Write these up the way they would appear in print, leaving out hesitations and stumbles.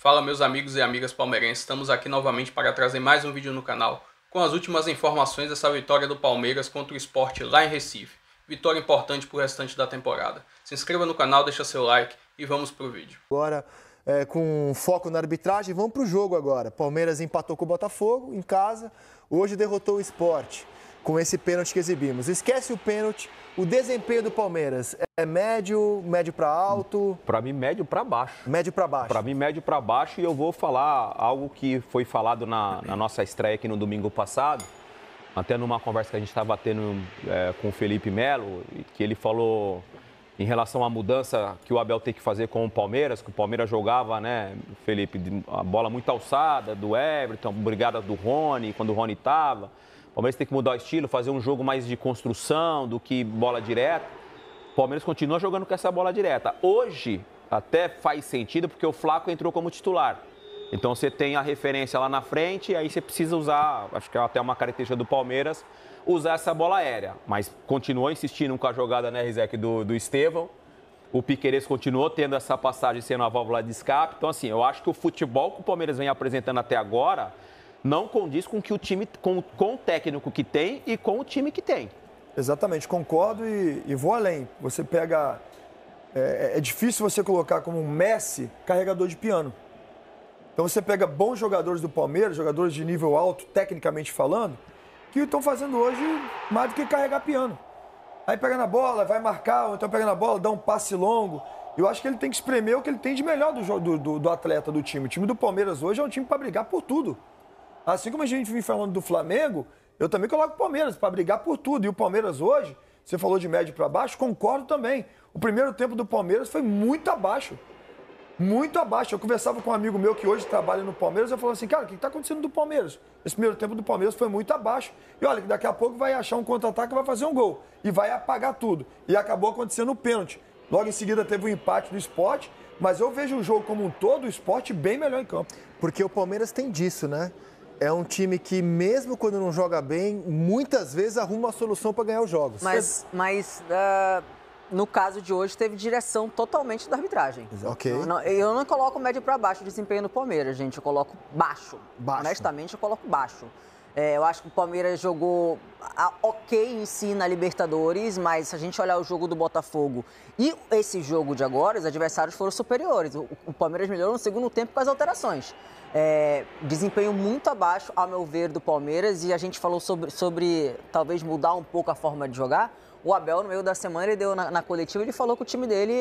Fala meus amigos e amigas palmeirenses, estamos aqui novamente para trazer mais um vídeo no canal com as últimas informações dessa vitória do Palmeiras contra o Sport lá em Recife. Vitória importante para o restante da temporada. Se inscreva no canal, deixa seu like e vamos pro vídeo. Agora, com foco na arbitragem, vamos pro jogo agora. Palmeiras empatou com o Botafogo em casa, hoje derrotou o Sport com esse pênalti que exibimos. Esquece o pênalti, o desempenho do Palmeiras é médio para alto? Para mim, médio para baixo. Médio para baixo. Para mim, médio para baixo, e eu vou falar algo que foi falado na nossa estreia aqui no domingo passado, até numa conversa que a gente estava tendo com o Felipe Melo, que ele falou em relação à mudança que o Abel tem que fazer com o Palmeiras, que o Palmeiras jogava, né, Felipe, a bola muito alçada do Everton, brigada do Rony, quando o Rony estava. O Palmeiras tem que mudar o estilo, fazer um jogo mais de construção do que bola direta. O Palmeiras continua jogando com essa bola direta. Hoje, até faz sentido, porque o Flaco entrou como titular. Então, você tem a referência lá na frente, e aí você precisa usar, acho que é até uma característica do Palmeiras, usar essa bola aérea. Mas continuou insistindo com a jogada, né, Rizek, do Estevão. O Piquerez continuou tendo essa passagem sendo a válvula de escape. Então, assim, eu acho que o futebol que o Palmeiras vem apresentando até agora não condiz com que o time, com o técnico que tem e com o time que tem. Exatamente, concordo e vou além. Você pega... É difícil você colocar como um Messi carregador de piano. Então você pega bons jogadores do Palmeiras, jogadores de nível alto, tecnicamente falando, que estão fazendo hoje mais do que carregar piano. Aí pega na bola, vai marcar, ou então pega na bola, dá um passe longo. Eu acho que ele tem que espremer o que ele tem de melhor do atleta, do time. O time do Palmeiras hoje é um time para brigar por tudo. Assim como a gente vem falando do Flamengo, eu também coloco o Palmeiras para brigar por tudo. E o Palmeiras hoje, você falou de médio para baixo, concordo também. O primeiro tempo do Palmeiras foi muito abaixo. Muito abaixo. Eu conversava com um amigo meu que hoje trabalha no Palmeiras, eu falava assim, cara, o que está acontecendo do Palmeiras? Esse primeiro tempo do Palmeiras foi muito abaixo. E olha, que daqui a pouco vai achar um contra-ataque e vai fazer um gol. E vai apagar tudo. E acabou acontecendo o pênalti. Logo em seguida teve o empate do Sport, mas eu vejo o jogo como um todo, o Sport bem melhor em campo. Porque o Palmeiras tem disso, né? É um time que, mesmo quando não joga bem, muitas vezes arruma uma solução para ganhar os jogos. Mas no caso de hoje, teve direção totalmente da arbitragem. Ok. Eu não coloco médio para baixo o desempenho do Palmeiras, gente. Eu coloco baixo. Honestamente, eu coloco baixo. Eu acho que o Palmeiras jogou ok em si na Libertadores, mas se a gente olhar o jogo do Botafogo e esse jogo de agora, os adversários foram superiores. O Palmeiras melhorou no segundo tempo com as alterações. Desempenho muito abaixo, ao meu ver, do Palmeiras, e a gente falou sobre talvez mudar um pouco a forma de jogar. O Abel, no meio da semana, ele deu na coletiva, ele falou que o time dele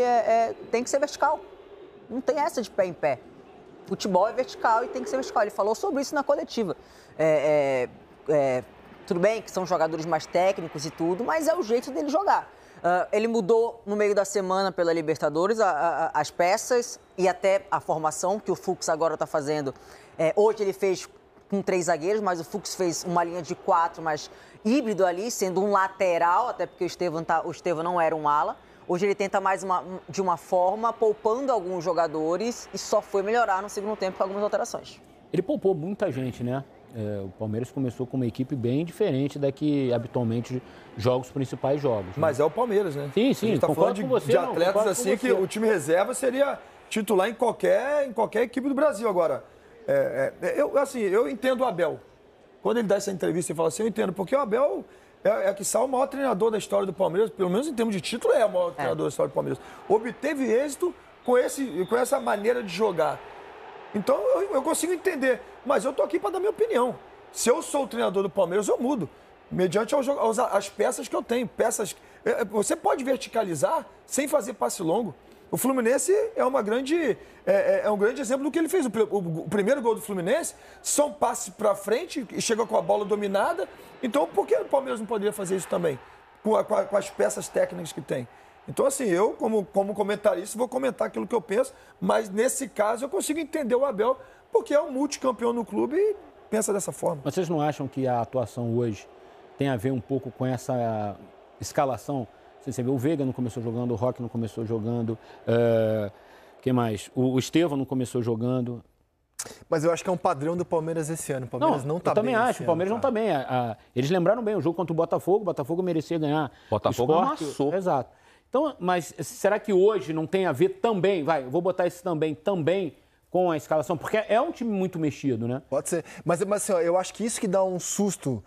tem que ser vertical. Não tem essa de pé em pé. Futebol é vertical e tem que ser vertical. Ele falou sobre isso na coletiva. Tudo bem que são jogadores mais técnicos e tudo, mas é o jeito dele jogar. Ele mudou no meio da semana pela Libertadores as peças e até a formação que o Fux agora está fazendo. Hoje ele fez com 3 zagueiros, mas o Fux fez uma linha de 4, mas híbrido ali, sendo um lateral, até porque o Estevão não era um ala. Hoje ele tenta mais de uma forma, poupando alguns jogadores e só foi melhorar no segundo tempo com algumas alterações. Ele poupou muita gente, né? O Palmeiras começou com uma equipe bem diferente da que habitualmente joga os principais jogos. Né? Mas é o Palmeiras, né? Sim, a gente está falando de atletas assim que o time reserva seria titular em qualquer equipe do Brasil. Agora, eu entendo o Abel. Quando ele dá essa entrevista e fala assim, eu entendo, porque o Abel é o maior treinador da história do Palmeiras, pelo menos em termos de título, é o maior treinador da história do Palmeiras. Obteve êxito com essa maneira de jogar. Então, eu consigo entender, mas eu tô aqui para dar minha opinião. Se eu sou o treinador do Palmeiras, eu mudo, mediante as peças que eu tenho. Você pode verticalizar sem fazer passe longo. O Fluminense é um grande exemplo do que ele fez. O primeiro gol do Fluminense são passes para frente e chega com a bola dominada. Então, por que o Palmeiras não poderia fazer isso também? Com as peças técnicas que tem. Então, assim, eu, como comentarista, vou comentar aquilo que eu penso, mas nesse caso eu consigo entender o Abel, porque é um multicampeão no clube e pensa dessa forma. Vocês não acham que a atuação hoje tem a ver um pouco com essa escalação? Você vê, o Veiga não começou jogando, o Roque não começou jogando, quem mais? O Estevão não começou jogando. Mas eu acho que é um padrão do Palmeiras esse ano. O Palmeiras não está bem. Eu também acho, o Palmeiras não está bem. Eles lembraram bem o jogo contra o Botafogo merecia ganhar. Botafogo amassou. Exato. Então, mas será que hoje não tem a ver também, vou botar esse também com a escalação? Porque é um time muito mexido, né? Pode ser. Mas assim, ó, eu acho que isso que dá um susto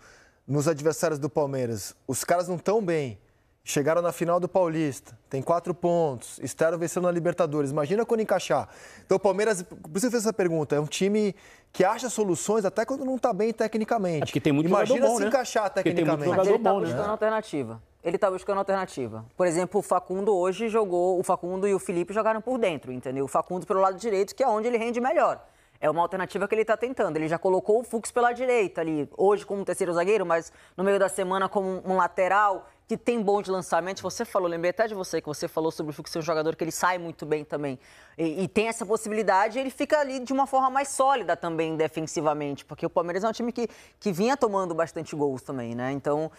nos adversários do Palmeiras. Os caras não estão bem. Chegaram na final do Paulista, tem 4 pontos, estavam vencendo na Libertadores. Imagina quando encaixar. Então o Palmeiras, por isso eu fiz essa pergunta, é um time que acha soluções até quando não está bem tecnicamente. É porque tem muito jogador bom, Imagina se né? encaixar tecnicamente. Mas ele está buscando alternativa. Ele está buscando alternativa. Por exemplo, o Facundo hoje jogou, o Facundo e o Felipe jogaram por dentro, entendeu? O Facundo pelo lado direito, que é onde ele rende melhor. É uma alternativa que ele está tentando. Ele já colocou o Fux pela direita ali, hoje como terceiro zagueiro, mas no meio da semana como um lateral que tem bom de lançamento. Você falou, lembrei até de você, que você falou sobre o Fux ser um jogador que ele sai muito bem também. E tem essa possibilidade, ele fica ali de uma forma mais sólida também defensivamente, porque o Palmeiras é um time que vinha tomando bastante gols também, né? Então,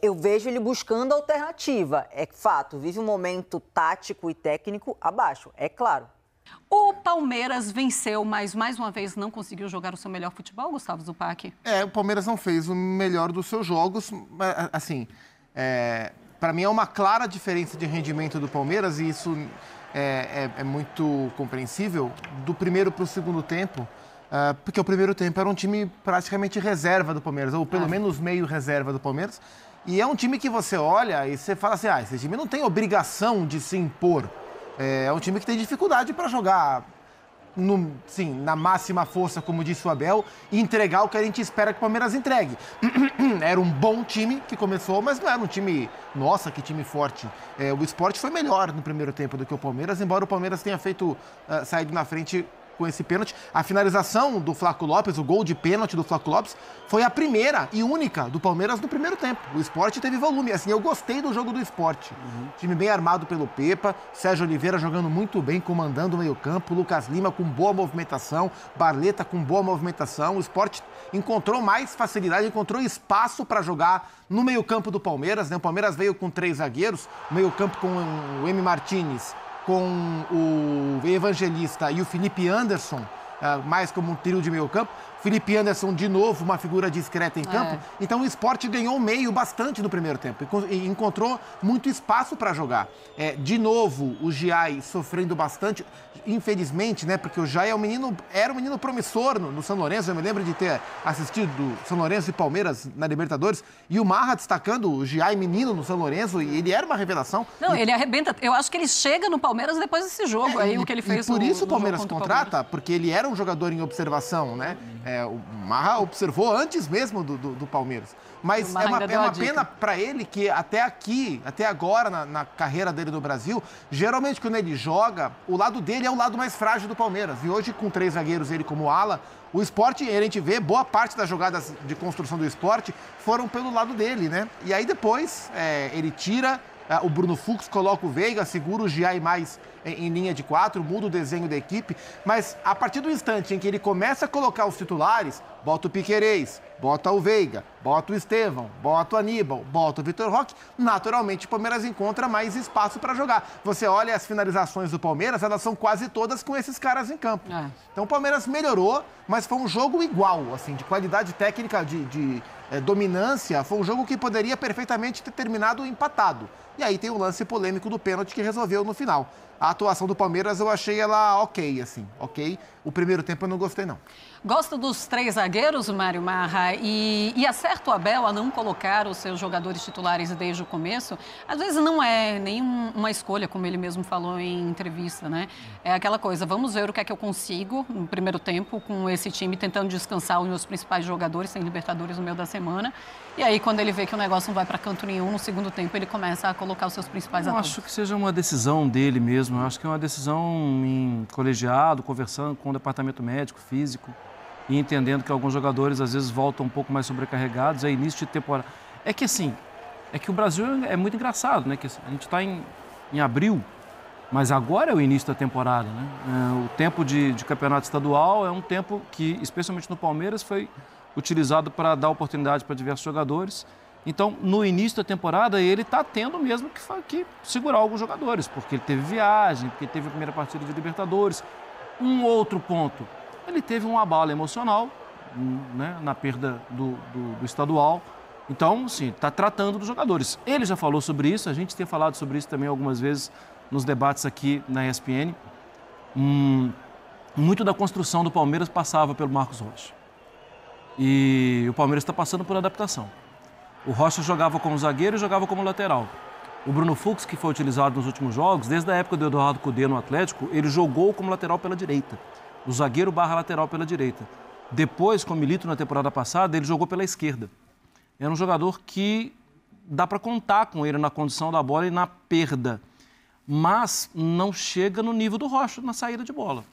eu vejo ele buscando alternativa. É fato, vive um momento tático e técnico abaixo, é claro. O Palmeiras venceu, mas mais uma vez não conseguiu jogar o seu melhor futebol, Gustavo Zupac? O Palmeiras não fez o melhor dos seus jogos, assim, para mim é uma clara diferença de rendimento do Palmeiras e isso é muito compreensível do primeiro para o segundo tempo, porque o primeiro tempo era um time praticamente reserva do Palmeiras, ou pelo menos meio reserva do Palmeiras, e é um time que você olha e você fala assim, esse time não tem obrigação de se impor. É um time que tem dificuldade para jogar na máxima força, como disse o Abel, e entregar o que a gente espera que o Palmeiras entregue. Era um bom time que começou, mas não era um time, nossa, que time forte. O Sport foi melhor no primeiro tempo do que o Palmeiras, embora o Palmeiras tenha saído na frente com esse pênalti. A finalização do Flaco Lopes, o gol de pênalti do Flaco Lopes, foi a primeira e única do Palmeiras no primeiro tempo. O Sport teve volume. Assim, eu gostei do jogo do Sport. Time bem armado pelo Pepa, Sérgio Oliveira jogando muito bem, comandando o meio-campo, Lucas Lima com boa movimentação, Barleta com boa movimentação. O Sport encontrou mais facilidade, encontrou espaço para jogar no meio-campo do Palmeiras, né? O Palmeiras veio com 3 zagueiros, o meio-campo com o M. Martínez, com o Evangelista e o Felipe Anderson, mais como um trio de meio campo. Felipe Anderson, de novo, uma figura discreta em campo. Então o Sport ganhou o meio bastante no primeiro tempo e encontrou muito espaço para jogar. De novo, o Giai sofrendo bastante, infelizmente, né? Porque o Giai era um menino promissor no São Lourenço. Eu me lembro de ter assistido São Lourenço e Palmeiras na Libertadores. E o Marra destacando o Giai menino no São Lourenço. E ele era uma revelação. Não, ele arrebenta. Eu acho que ele chega no Palmeiras depois desse jogo. O que ele fez. E por isso o Palmeiras contrata, porque ele era um jogador em observação, né? O Marra observou antes mesmo do Palmeiras. Mas é uma pena para ele que até agora, na carreira dele no Brasil, geralmente quando ele joga, o lado dele é o lado mais frágil do Palmeiras. E hoje, com 3 zagueiros, ele como ala, o Sport, a gente vê, boa parte das jogadas de construção do Sport foram pelo lado dele, né? E aí depois ele tira o Bruno Fux, coloca o Veiga, segura o Giai mais em linha de 4, muda o desenho da equipe, mas a partir do instante em que ele começa a colocar os titulares, bota o Piquerez, bota o Veiga, bota o Estevão, bota o Aníbal, bota o Vitor Roque, naturalmente o Palmeiras encontra mais espaço para jogar. Você olha as finalizações do Palmeiras, elas são quase todas com esses caras em campo. Então o Palmeiras melhorou, mas foi um jogo igual, assim, de qualidade técnica, de dominância, foi um jogo que poderia perfeitamente ter terminado empatado. E aí tem o lance polêmico do pênalti que resolveu no final. A atuação do Palmeiras eu achei ela ok. O primeiro tempo eu não gostei, não. Gosta dos 3 zagueiros, Mário Marra, e acerta o Abel a não colocar os seus jogadores titulares desde o começo. Às vezes não é nenhuma escolha, como ele mesmo falou em entrevista, né? É aquela coisa, vamos ver o que é que eu consigo no primeiro tempo com esse time, tentando descansar os meus principais jogadores, sem Libertadores no meio da semana. E aí, quando ele vê que o negócio não vai para canto nenhum, no segundo tempo ele começa a colocar os seus principais atletas. Eu acho que seja uma decisão dele mesmo. Eu acho que é uma decisão em colegiado, conversando com o departamento médico, físico, e entendendo que alguns jogadores às vezes voltam um pouco mais sobrecarregados, é início de temporada. É que o Brasil é muito engraçado, né? Que a gente está em abril, mas agora é o início da temporada, né? O tempo de campeonato estadual é um tempo que, especialmente no Palmeiras, foi utilizado para dar oportunidade para diversos jogadores. Então, no início da temporada, ele está tendo mesmo que segurar alguns jogadores, porque ele teve viagem, porque ele teve a primeira partida de Libertadores. Um outro ponto, ele teve um abalo emocional, né, na perda do estadual. Então, sim, está tratando dos jogadores. Ele já falou sobre isso, a gente tem falado sobre isso também algumas vezes nos debates aqui na ESPN. muito da construção do Palmeiras passava pelo Marcos Rocha. E o Palmeiras está passando por adaptação. O Rocha jogava como zagueiro e jogava como lateral. O Bruno Fux, que foi utilizado nos últimos jogos, desde a época do Eduardo Cudê no Atlético, ele jogou como lateral pela direita. O zagueiro barra lateral pela direita. Depois, com o Milito na temporada passada, ele jogou pela esquerda. Era um jogador que dá para contar com ele na condição da bola e na perda. Mas não chega no nível do Rocha na saída de bola.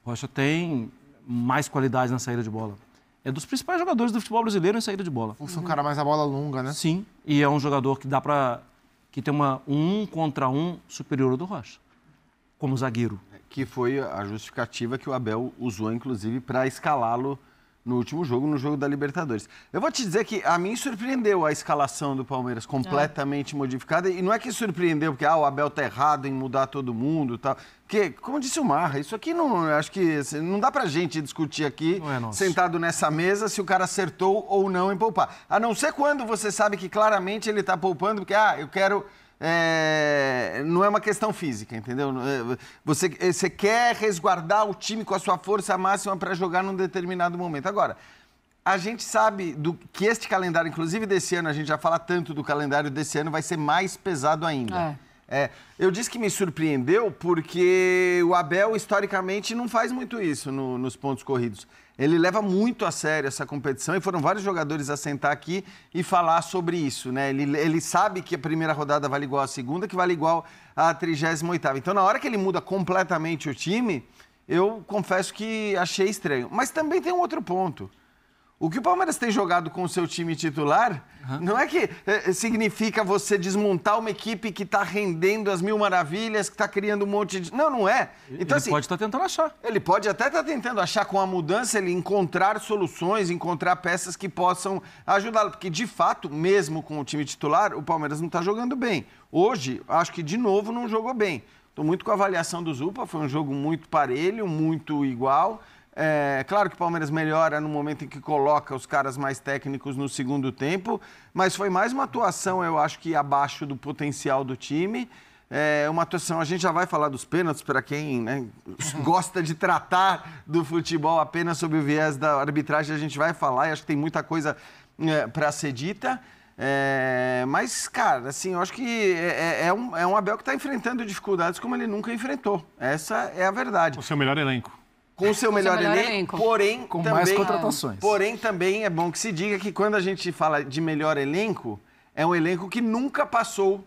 O Rocha tem mais qualidade na saída de bola. É dos principais jogadores do futebol brasileiro em saída de bola. Fosse um cara mais a bola longa, né? Sim, e é um jogador que dá para... que tem um contra um superior ao do Rocha, como zagueiro. Que foi a justificativa que o Abel usou, inclusive, para escalá-lo no último jogo, no jogo da Libertadores. Eu vou te dizer que a mim surpreendeu a escalação do Palmeiras, completamente modificada. E não é que surpreendeu porque o Abel tá errado em mudar todo mundo e tal. Porque, como disse o Marra, isso aqui não, acho que não dá pra gente discutir aqui, sentado nessa mesa, se o cara acertou ou não em poupar. A não ser quando você sabe que claramente ele tá poupando, porque, eu quero... não é uma questão física, entendeu? Você quer resguardar o time com a sua força máxima para jogar num determinado momento. Agora, a gente sabe que este calendário, inclusive desse ano, a gente já fala tanto do calendário desse ano, vai ser mais pesado ainda. Eu disse que me surpreendeu porque o Abel, historicamente, não faz muito isso nos pontos corridos. Ele leva muito a sério essa competição e foram vários jogadores a sentar aqui e falar sobre isso, né? Ele sabe que a primeira rodada vale igual à segunda, que vale igual à 38ª. Então, na hora que ele muda completamente o time, eu confesso que achei estranho. Mas também tem um outro ponto. O que o Palmeiras tem jogado com o seu time titular não é que significa você desmontar uma equipe que está rendendo as mil maravilhas, que está criando um monte de... Não é. Então, ele pode estar tentando achar. Ele pode até estar tentando achar com a mudança, ele encontrar soluções, encontrar peças que possam ajudá-lo. Porque, de fato, mesmo com o time titular, o Palmeiras não está jogando bem. Hoje, acho que, de novo, não jogou bem. Estou muito com a avaliação do Zupa, foi um jogo muito parelho, muito igual... Claro que o Palmeiras melhora no momento em que coloca os caras mais técnicos no segundo tempo, mas foi mais uma atuação, eu acho que abaixo do potencial do time. Uma atuação, a gente já vai falar dos pênaltis para quem gosta de tratar do futebol apenas sob o viés da arbitragem, a gente vai falar e acho que tem muita coisa para ser dita. Mas, cara, assim, eu acho que é um Abel que está enfrentando dificuldades como ele nunca enfrentou. Essa é a verdade. O seu melhor elenco. Com o seu melhor elenco, porém com também, mais contratações. Porém, também é bom que se diga que quando a gente fala de melhor elenco, é um elenco que nunca passou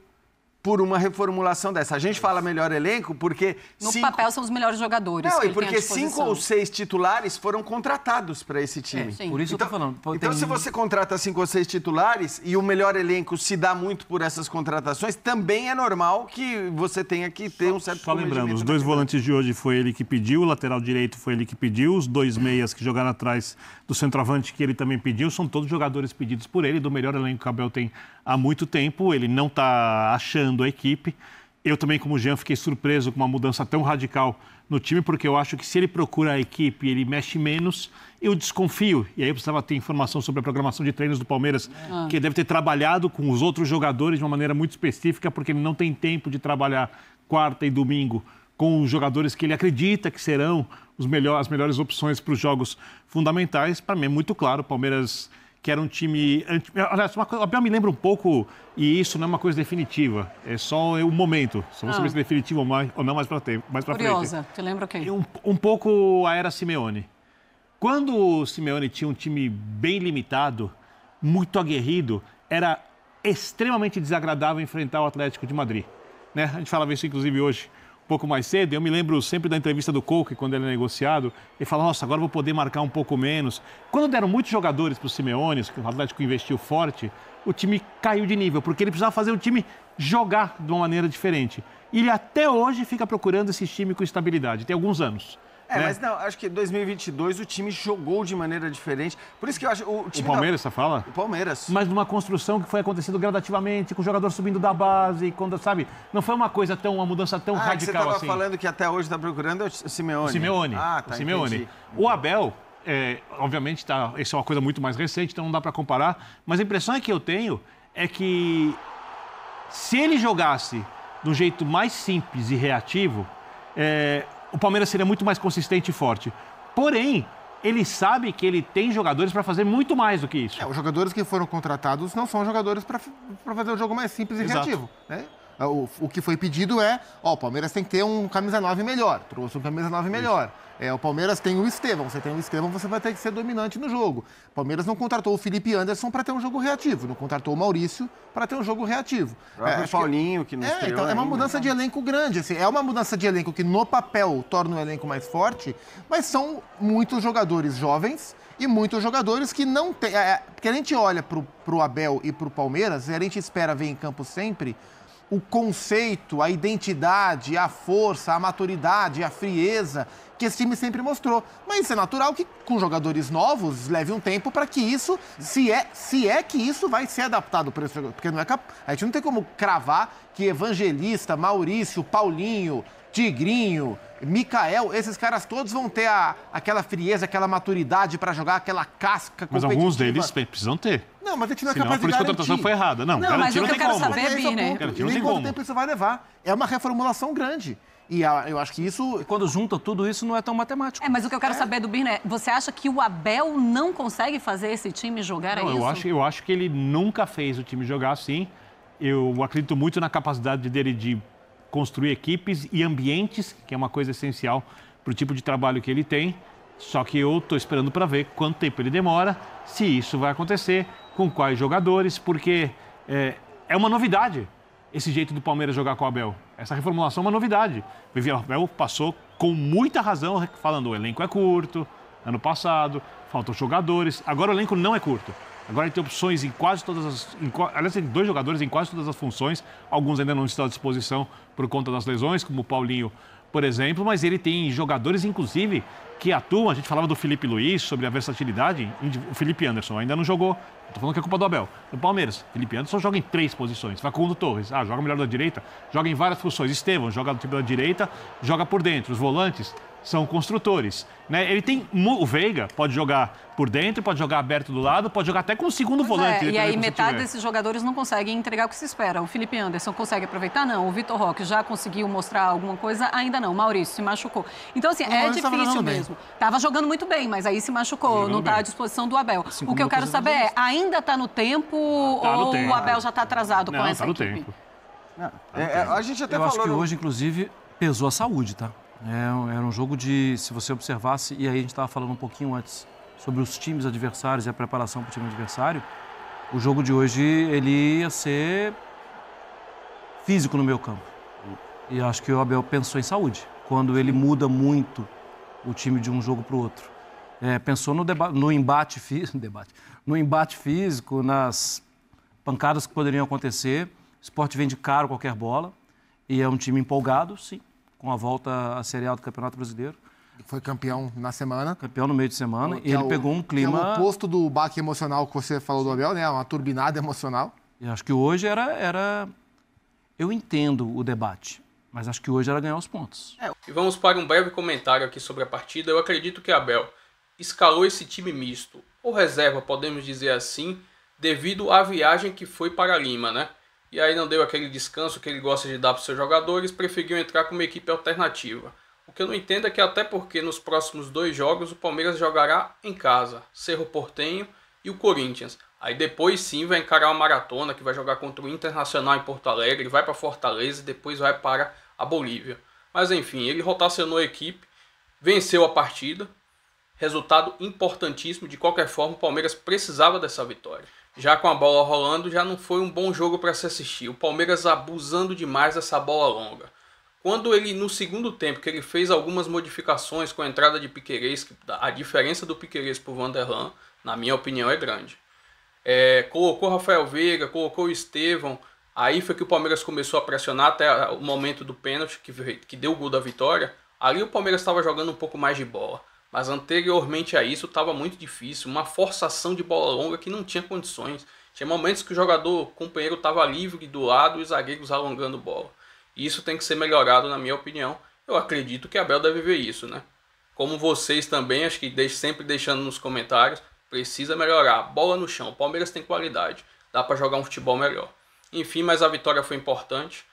por uma reformulação dessa. A gente fala melhor elenco porque... No papel são os melhores jogadores. Não, e porque 5 ou 6 titulares foram contratados para esse time. Por isso então, eu tô falando. Então, se você contrata 5 ou 6 titulares e o melhor elenco se dá muito por essas contratações, também é normal que você tenha que ter um certo... Só lembrando, os 2 volantes de hoje foi ele que pediu, o lateral direito foi ele que pediu, os 2 meias que jogaram atrás do centroavante que ele também pediu, são todos jogadores pedidos por ele, do melhor elenco que o Abel tem há muito tempo, ele não está achando a equipe. Eu também, como Jean, fiquei surpreso com uma mudança tão radical no time, porque eu acho que se ele procura a equipe, ele mexe menos, eu desconfio. E aí eu precisava ter informação sobre a programação de treinos do Palmeiras, que ele deve ter trabalhado com os outros jogadores de uma maneira muito específica, porque ele não tem tempo de trabalhar quarta e domingo com os jogadores que ele acredita que serão as melhores opções para os jogos fundamentais. Para mim é muito claro, o Palmeiras... que era um time... Aliás, o Abel me lembra um pouco, e isso não é uma coisa definitiva, é só o momento. Só vamos saber se é definitivo ou não mais para frente. Curiosa, te lembra o quê? Um pouco a era Simeone. Quando o Simeone tinha um time bem limitado, muito aguerrido, era extremamente desagradável enfrentar o Atlético de Madrid. Né? A gente falava isso, inclusive, hoje, um pouco mais cedo. Eu me lembro sempre da entrevista do Couque, quando ele é negociado. Ele fala, nossa, agora eu vou poder marcar um pouco menos. Quando deram muitos jogadores para o Simeone, que o Atlético investiu forte, o time caiu de nível, porque ele precisava fazer o time jogar de uma maneira diferente. E ele até hoje fica procurando esse time com estabilidade. Tem alguns anos. Mas não, acho que em 2022 o time jogou de maneira diferente. Por isso que eu acho... O Palmeiras, você fala? O Palmeiras. Mas numa construção que foi acontecendo gradativamente, com o jogador subindo da base, quando, sabe? Não foi uma mudança tão radical assim. Você estava falando que até hoje está procurando o Simeone. O Simeone. Tá, o Simeone. Entendi. O Abel, obviamente, isso é uma coisa muito mais recente, então não dá para comparar. Mas a impressão que eu tenho é que se ele jogasse do jeito mais simples e reativo... o Palmeiras seria muito mais consistente e forte. Porém, ele sabe que ele tem jogadores para fazer muito mais do que isso. Os jogadores que foram contratados não são jogadores para fazer o jogo mais simples e reativo, né? O que foi pedido o Palmeiras tem que ter um camisa 9 melhor, trouxe um camisa 9 melhor. O Palmeiras tem o Estevão, você tem o Estevão, você vai ter que ser dominante no jogo. O Palmeiras não contratou o Felipe Anderson para ter um jogo reativo, não contratou o Maurício para ter um jogo reativo. O Paulinho, que não estreou então, é uma mudança de elenco grande, assim, é uma mudança de elenco que no papel torna o elenco mais forte, mas são muitos jogadores jovens e muitos jogadores que não tem... porque a gente olha pro Abel e pro Palmeiras, e a gente espera ver em campo sempre o conceito, a identidade, a força, a maturidade, a frieza que esse time sempre mostrou. Mas é natural que com jogadores novos leve um tempo para que isso, se é que isso vai ser adaptado para esse jogador. Porque a gente não tem como cravar que Evangelista, Maurício, Paulinho, Tigrinho, Mikael, esses caras todos vão ter aquela frieza, aquela maturidade para jogar, aquela casca competitiva. Mas alguns deles precisam ter. Não, mas a gente não é capaz de garantir. por isso que a contratação foi errada. Não, mas o que eu quero como. saber, Bini... Nem quanto tempo isso vai levar. É uma reformulação grande. E eu acho que isso... E quando junta tudo isso, não é tão matemático. Mas o que eu quero saber do Bini é, você acha que o Abel não consegue fazer esse time jogar isso? Eu acho que ele nunca fez o time jogar assim. Eu acredito muito na capacidade dele de construir equipes e ambientes, que é uma coisa essencial para o tipo de trabalho que ele tem. Só que eu estou esperando para ver quanto tempo ele demora, se isso vai acontecer, com quais jogadores, porque é uma novidade esse jeito do Palmeiras jogar com o Abel. Essa reformulação é uma novidade. O Abel passou com muita razão falando o elenco é curto, ano passado, faltam jogadores. Agora o elenco não é curto. Agora ele tem opções em quase todas as... aliás, tem 2 jogadores em quase todas as funções. Alguns ainda não estão à disposição por conta das lesões, como o Paulinho, por exemplo. Mas ele tem jogadores, inclusive, que atuam. A gente falava do Felipe Luiz, sobre a versatilidade. O Felipe Anderson ainda não jogou. Estou falando que é culpa do Abel. No Palmeiras, Felipe Anderson joga em 3 posições. Facundo Torres, joga melhor da direita, joga em várias funções. Estevão joga do tipo da direita, joga por dentro. Os volantes são construtores, né? Ele tem o Veiga, pode jogar por dentro, pode jogar aberto do lado, pode jogar até com o segundo volante. E aí metade desses jogadores não conseguem entregar o que se espera. O Felipe Anderson consegue aproveitar? Não. O Vitor Roque já conseguiu mostrar alguma coisa? Ainda não. Maurício se machucou. Então, assim, é difícil mesmo. Tava jogando muito bem, mas aí se machucou, não está à disposição do Abel. Assim, o que eu quero saber é, ainda está no tempo ou o Abel já está atrasado com essa equipe? Tempo. A gente até falou... Eu acho que hoje, inclusive, pesou a saúde, tá? Era um jogo de, se você observasse, e aí a gente estava falando um pouquinho antes sobre os times adversários e a preparação para o time adversário, o jogo de hoje ele ia ser físico no meio campo. E acho que o Abel pensou em saúde, quando ele muda muito o time de um jogo para o outro. Pensou no embate físico, nas pancadas que poderiam acontecer. O Sport vende caro qualquer bola e é um time empolgado, sim, com a volta à Série A do Campeonato Brasileiro. Foi campeão na semana. Campeão no meio de semana. E ele pegou um clima... Que é o oposto do baque emocional que você falou do Abel, né? Uma turbinada emocional. E acho que hoje era... Eu entendo o debate, mas acho que hoje era ganhar os pontos. E vamos para um breve comentário aqui sobre a partida. Eu acredito que Abel escalou esse time misto, ou reserva, podemos dizer assim, devido à viagem que foi para Lima, né? E aí não deu aquele descanso que ele gosta de dar para os seus jogadores, preferiu entrar com uma equipe alternativa. O que eu não entendo é que até porque nos próximos 2 jogos o Palmeiras jogará em casa, Cerro Porteño e o Corinthians. Aí depois sim vai encarar uma maratona que vai jogar contra o Internacional em Porto Alegre, vai para Fortaleza e depois vai para a Bolívia. Mas enfim, ele rotacionou a equipe, venceu a partida, resultado importantíssimo. De qualquer forma, o Palmeiras precisava dessa vitória. Já com a bola rolando, já não foi um bom jogo para se assistir. O Palmeiras abusando demais dessa bola longa. Quando ele, no segundo tempo, que ele fez algumas modificações com a entrada de Piquerez, a diferença do Piquerez para o Vanderlan, na minha opinião, é grande. Colocou Rafael Veiga, colocou o Estevão, aí foi que o Palmeiras começou a pressionar até o momento do pênalti, que deu o gol da vitória. Ali o Palmeiras estava jogando um pouco mais de bola. Mas anteriormente a isso estava muito difícil, uma forçação de bola longa que não tinha condições. Tinha momentos que o companheiro estava livre do lado e os zagueiros alongando bola. E isso tem que ser melhorado, na minha opinião. Eu acredito que Abel deve ver isso, né? Como vocês também, acho que sempre deixando nos comentários, precisa melhorar. Bola no chão, o Palmeiras tem qualidade, dá para jogar um futebol melhor. Enfim, mas a vitória foi importante.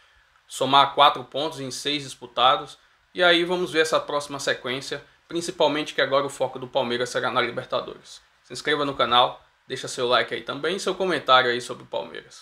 Somar 4 pontos em 6 disputados. E aí vamos ver essa próxima sequência, principalmente que agora o foco do Palmeiras será na Libertadores. Se inscreva no canal, deixa seu like aí também e seu comentário aí sobre o Palmeiras.